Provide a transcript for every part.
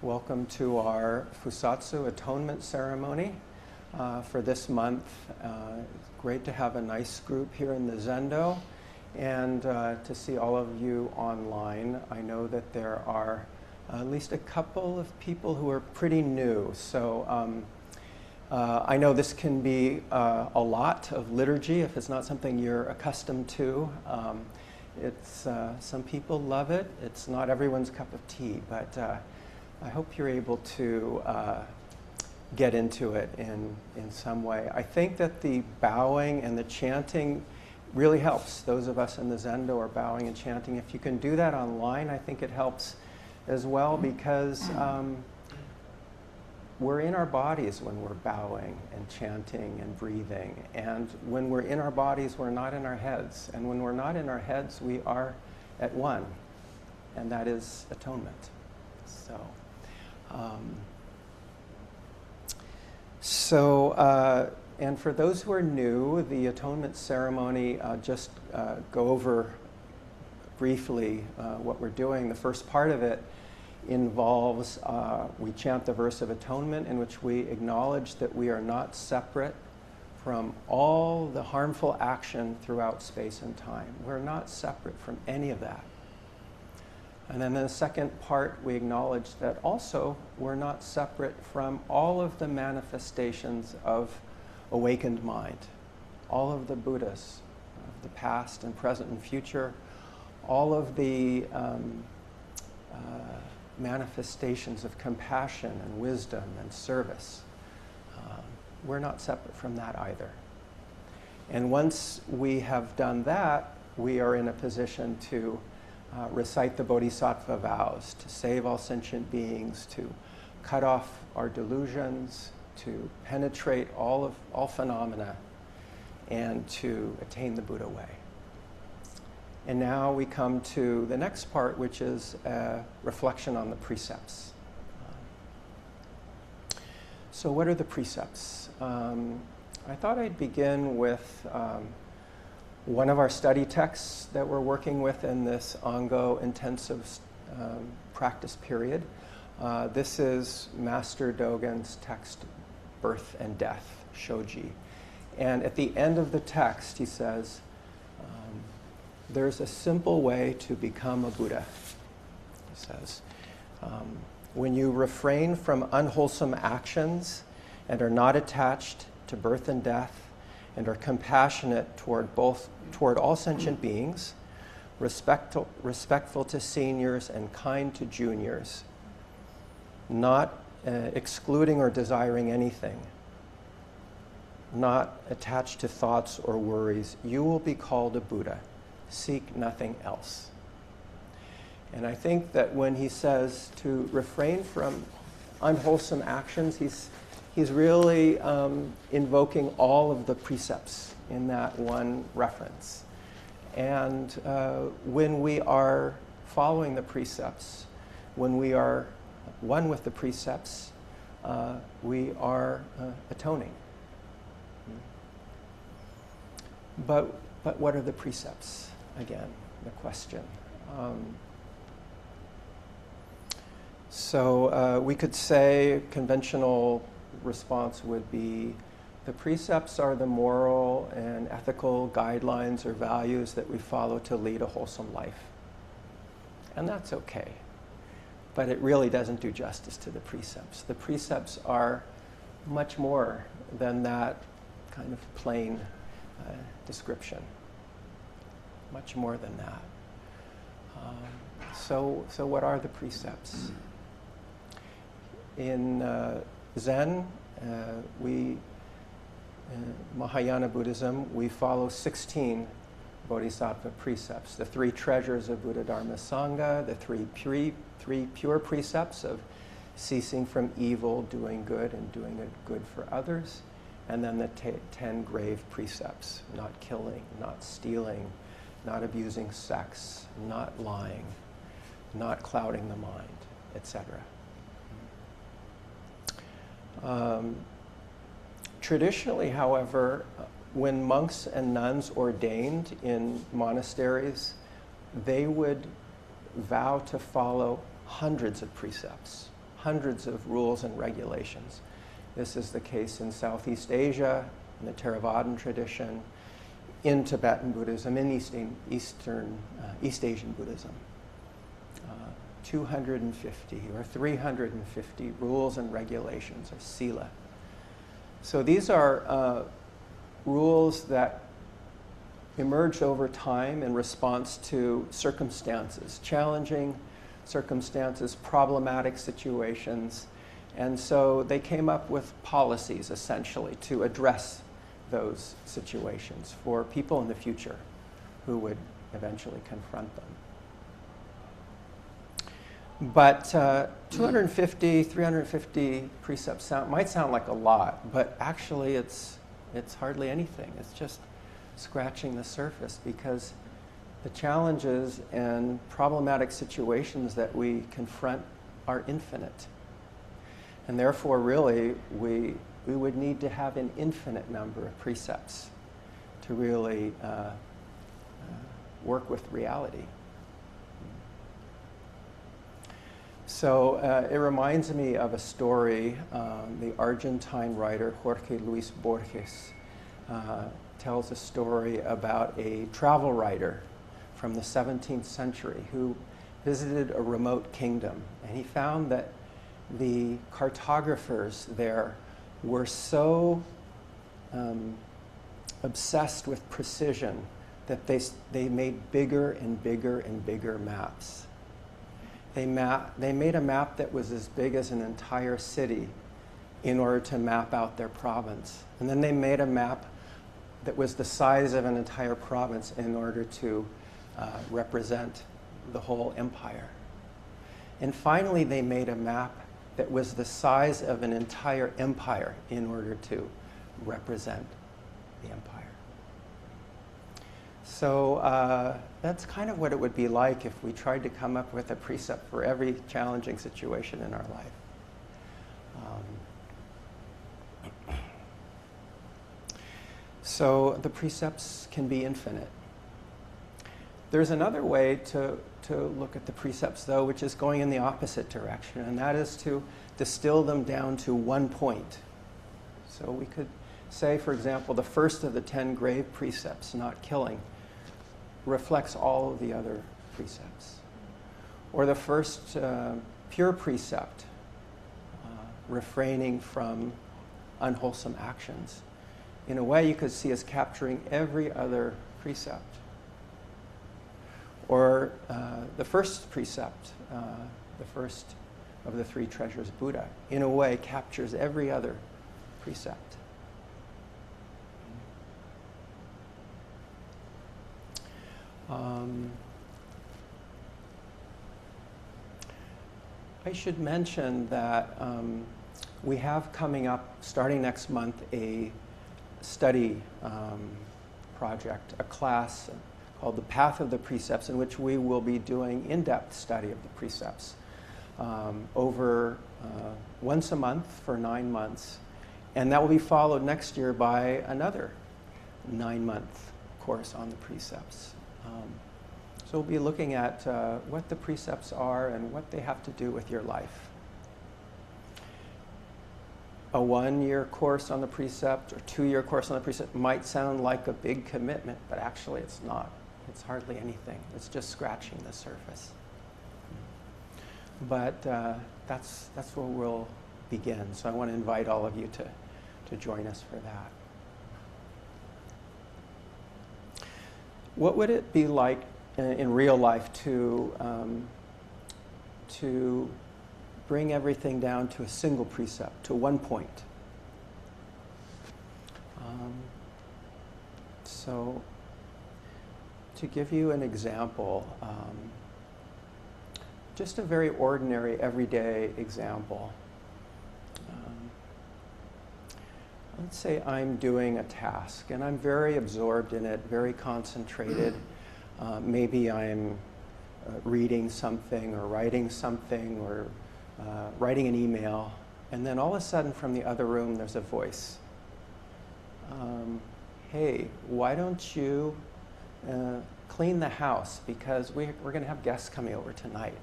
Welcome to our Fusatsu Atonement Ceremony for this month. It's great to have a nice group here in the Zendo and to see all of you online. I know that there are at least a couple of people who are pretty new. So I know this can be a lot of liturgy if it's not something you're accustomed to. Some people love it. It's not everyone's cup of tea, but I hope you're able to get into it in some way. I think that the bowing and the chanting really helps. Those of us in the Zendo are bowing and chanting. If you can do that online, I think it helps as well, because we're in our bodies when we're bowing and chanting and breathing. And when we're in our bodies, we're not in our heads. And when we're not in our heads, we are at one. And that is atonement. And for those who are new, the Atonement Ceremony, just go over briefly what we're doing. The first part of it involves, we chant the verse of atonement in which we acknowledge that we are not separate from all the harmful action throughout space and time. We're not separate from any of that. And then in the second part, we acknowledge that also we're not separate from all of the manifestations of awakened mind, all of the Buddhas of the past and present and future, all of the manifestations of compassion and wisdom and service. We're not separate from that either. And once we have done that, we are in a position to recite the Bodhisattva vows, to save all sentient beings, to cut off our delusions, to penetrate all phenomena, and to attain the Buddha way. And now we come to the next part, which is a reflection on the precepts. So what are the precepts? I thought I'd begin with one of our study texts that we're working with in this Ango intensive practice period. This is Master Dogen's text, Birth and Death, Shoji. And at the end of the text, he says, there's a simple way to become a Buddha. He says, when you refrain from unwholesome actions and are not attached to birth and death, and are compassionate toward all sentient beings, respectful to seniors and kind to juniors, not excluding or desiring anything, not attached to thoughts or worries, you will be called a Buddha. Seek nothing else. And I think that when he says to refrain from unwholesome actions, he's really invoking all of the precepts in that one reference. And when we are following the precepts, when we are one with the precepts, we are atoning. But what are the precepts? Again, the question. So we could say conventional response would be the precepts are the moral and ethical guidelines or values that we follow to lead a wholesome life. And that's okay. But it really doesn't do justice to the precepts. The precepts are much more than that kind of plain description. Much more than that. So what are the precepts? In Zen, Mahayana Buddhism, we follow 16 Bodhisattva precepts. The 3 treasures of Buddha, Dharma, Sangha, the three pure precepts of ceasing from evil, doing good, and doing it good for others, and then the 10 grave precepts: not killing, not stealing, not abusing sex, not lying, not clouding the mind, etc. Traditionally, however, when monks and nuns ordained in monasteries, they would vow to follow hundreds of precepts, hundreds of rules and regulations. This is the case in Southeast Asia, in the Theravadan tradition, in Tibetan Buddhism, in East Asian Buddhism. 250 or 350 rules and regulations, or sila. So these are rules that emerged over time in response to circumstances, challenging circumstances, problematic situations. And so they came up with policies, essentially, to address those situations for people in the future who would eventually confront them. But 250, 350 precepts might sound like a lot, but actually it's hardly anything. It's just scratching the surface, because the challenges and problematic situations that we confront are infinite. And therefore, really, we would need to have an infinite number of precepts to really work with reality. So it reminds me of a story. The Argentine writer Jorge Luis Borges tells a story about a travel writer from the 17th century who visited a remote kingdom. And he found that the cartographers there were so obsessed with precision that they made bigger and bigger and bigger maps. They made a map that was as big as an entire city in order to map out their province. And then they made a map that was the size of an entire province in order to represent the whole empire. And finally, they made a map that was the size of an entire empire in order to represent the empire. So that's kind of what it would be like if we tried to come up with a precept for every challenging situation in our life. So the precepts can be infinite. There's another way to look at the precepts, though, which is going in the opposite direction, and that is to distill them down to one point. So we could say, for example, the first of the 10 grave precepts, not killing, reflects all of the other precepts. Or the first pure precept, refraining from unwholesome actions. In a way, you could see as capturing every other precept. Or the first precept, the first of the 3 treasures Buddha, in a way captures every other precept. I should mention that we have coming up, starting next month, a study project, a class called The Path of the Precepts, in which we will be doing in-depth study of the precepts over once a month for 9 months. And that will be followed next year by another 9-month course on the precepts. So we'll be looking at what the precepts are and what they have to do with your life. A 1-year course on the precept or 2-year course on the precept might sound like a big commitment, but actually it's not. It's hardly anything. It's just scratching the surface. But that's where we'll begin. So I want to invite all of you to join us for that. What would it be like in real life to bring everything down to a single precept, to one point? So to give you an example, just a very ordinary, everyday example. Let's say I'm doing a task and I'm very absorbed in it, very concentrated. Maybe I'm reading something or writing something or writing an email, and then all of a sudden from the other room there's a voice. Hey, why don't you clean the house, because we're going to have guests coming over tonight.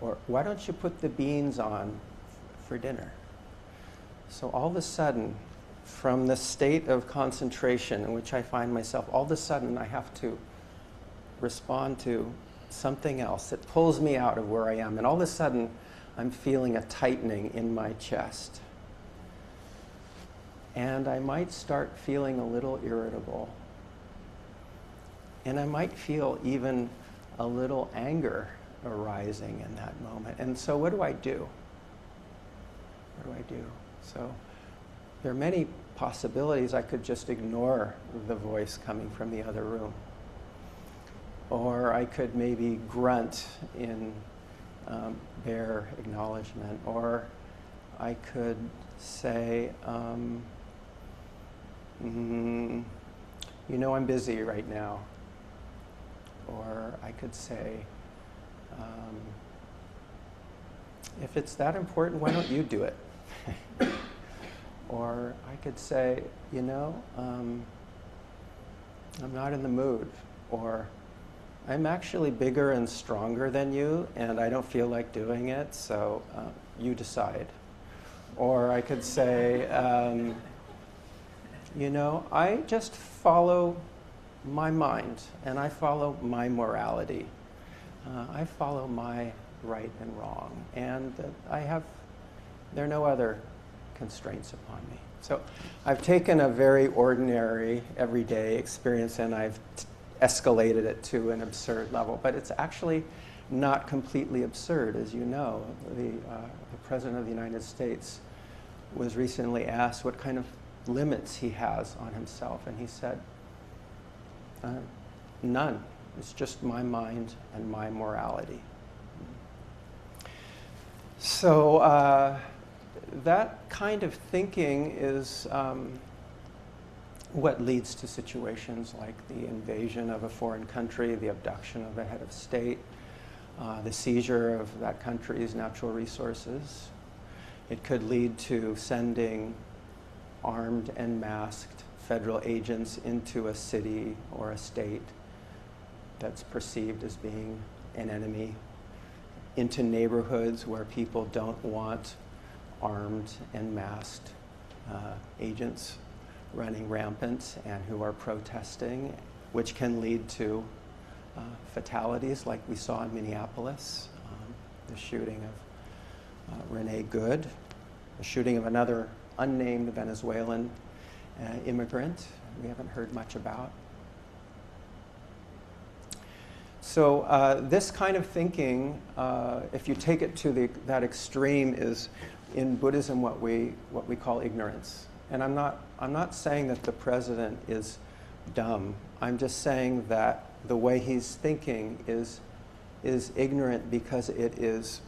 Or why don't you put the beans on for dinner? So all of a sudden, from the state of concentration in which I find myself, all of a sudden I have to respond to something else that pulls me out of where I am. And all of a sudden, I'm feeling a tightening in my chest. And I might start feeling a little irritable. And I might feel even a little anger arising in that moment. And so what do I do? What do I do? So there are many possibilities. I could just ignore the voice coming from the other room. Or I could maybe grunt in bare acknowledgement. Or I could say, you know, I'm busy right now. Or I could say, if it's that important, why don't you do it? Or I could say, you know, I'm not in the mood. Or I'm actually bigger and stronger than you, and I don't feel like doing it, so you decide. Or I could say, you know, I just follow my mind, and I follow my morality. I follow my right and wrong, and there are no other constraints upon me. So I've taken a very ordinary, everyday experience, and I've escalated it to an absurd level. But it's actually not completely absurd, as you know. The President of the United States was recently asked what kind of limits he has on himself, and he said, none. It's just my mind and my morality. So that kind of thinking is what leads to situations like the invasion of a foreign country, the abduction of a head of state, the seizure of that country's natural resources. It could lead to sending armed and masked federal agents into a city or a state that's perceived as being an enemy, into neighborhoods where people don't want armed and masked agents running rampant and who are protesting, which can lead to fatalities like we saw in Minneapolis, the shooting of Renee Good, the shooting of another unnamed Venezuelan immigrant we haven't heard much about. So this kind of thinking, if you take it to that extreme, is in Buddhism what we call ignorance. And I'm not saying that the president is dumb. I'm just saying that the way he's thinking is ignorant because it is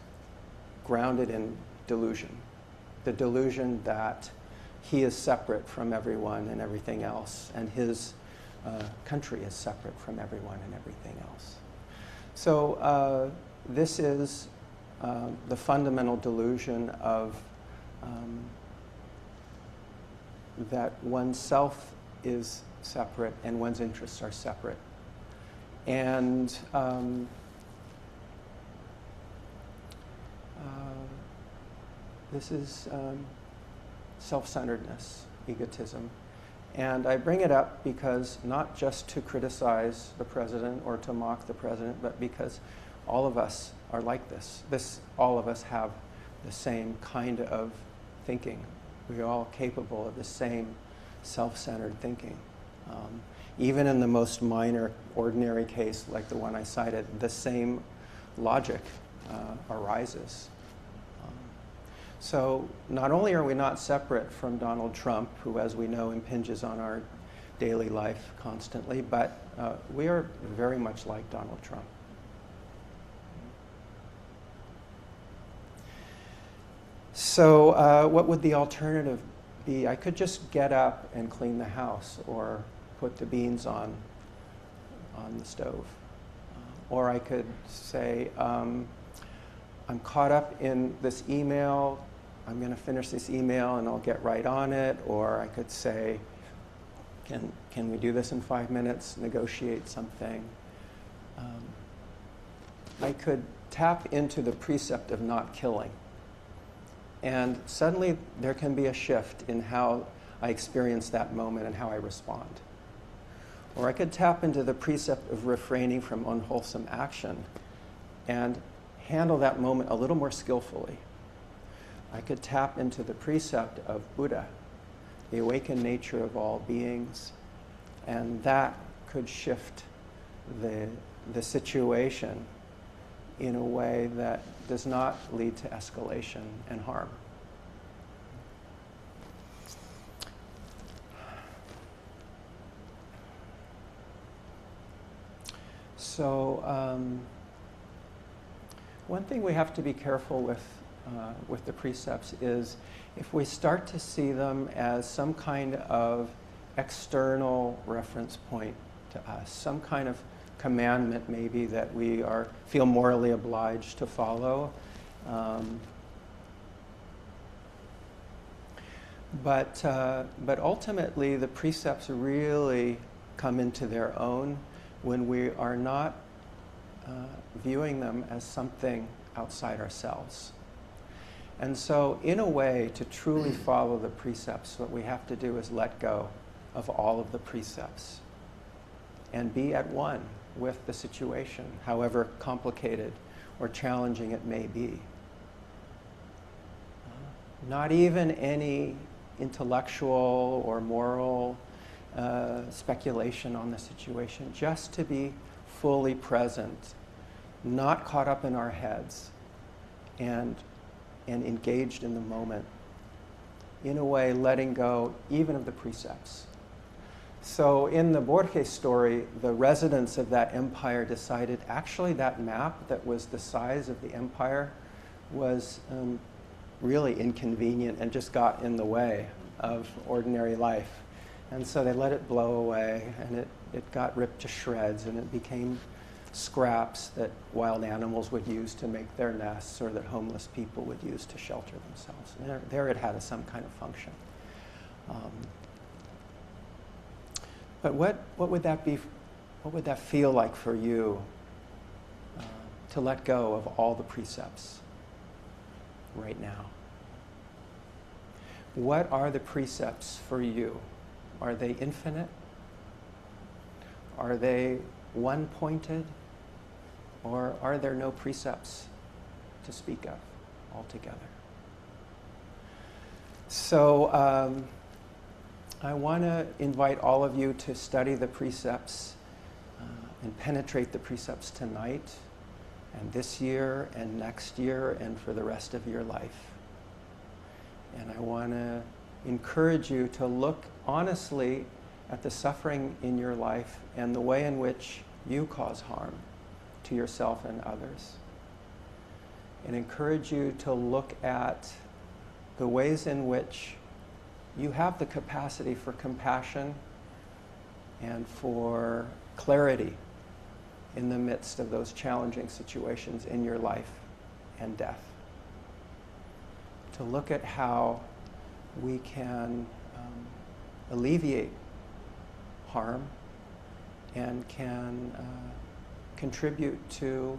grounded in delusion. The delusion that he is separate from everyone and everything else, and his country is separate from everyone and everything else. So this is the fundamental delusion of that oneself is separate and one's interests are separate. And this is self-centeredness, egotism. And I bring it up because not just to criticize the president or to mock the president, but because all of us are like this. All of us have the same kind of thinking. We're all capable of the same self-centered thinking. Even in the most minor, ordinary case, like the one I cited, the same logic arises. So not only are we not separate from Donald Trump, who, as we know, impinges on our daily life constantly, but we are very much like Donald Trump. So what would the alternative be? I could just get up and clean the house or put the beans on the stove. Or I could say, I'm caught up in this email, I'm going to finish this email and I'll get right on it. Or I could say, can we do this in 5 minutes, negotiate something? I could tap into the precept of not killing. And suddenly there can be a shift in how I experience that moment and how I respond. Or I could tap into the precept of refraining from unwholesome action and handle that moment a little more skillfully. I could tap into the precept of Buddha, the awakened nature of all beings, and that could shift the situation in a way that does not lead to escalation and harm. So one thing we have to be careful with the precepts is if we start to see them as some kind of external reference point to us, some kind of commandment maybe that we feel morally obliged to follow. But ultimately the precepts really come into their own when we are not viewing them as something outside ourselves. And so in a way, to truly follow the precepts, what we have to do is let go of all of the precepts and be at one with the situation, however complicated or challenging it may be. Not even any intellectual or moral speculation on the situation, just to be fully present, not caught up in our heads, and engaged in the moment. In a way, letting go even of the precepts. So in the Borges story, the residents of that empire decided actually that map that was the size of the empire was really inconvenient and just got in the way of ordinary life. And so they let it blow away, and it got ripped to shreds, and it became scraps that wild animals would use to make their nests, or that homeless people would use to shelter themselves. And there it had some kind of function. But what would that be? What would that feel like for you to let go of all the precepts right now? What are the precepts for you? Are they infinite? Are they one-pointed? Or are there no precepts to speak of altogether? So I want to invite all of you to study the precepts and penetrate the precepts tonight and this year and next year and for the rest of your life. And I want to encourage you to look honestly at the suffering in your life and the way in which you cause harm to yourself and others. And encourage you to look at the ways in which you have the capacity for compassion and for clarity in the midst of those challenging situations in your life and death. To look at how we can alleviate harm and can contribute to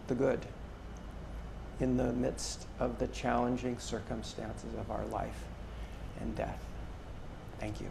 the good in the midst of the challenging circumstances of our life and death. Thank you.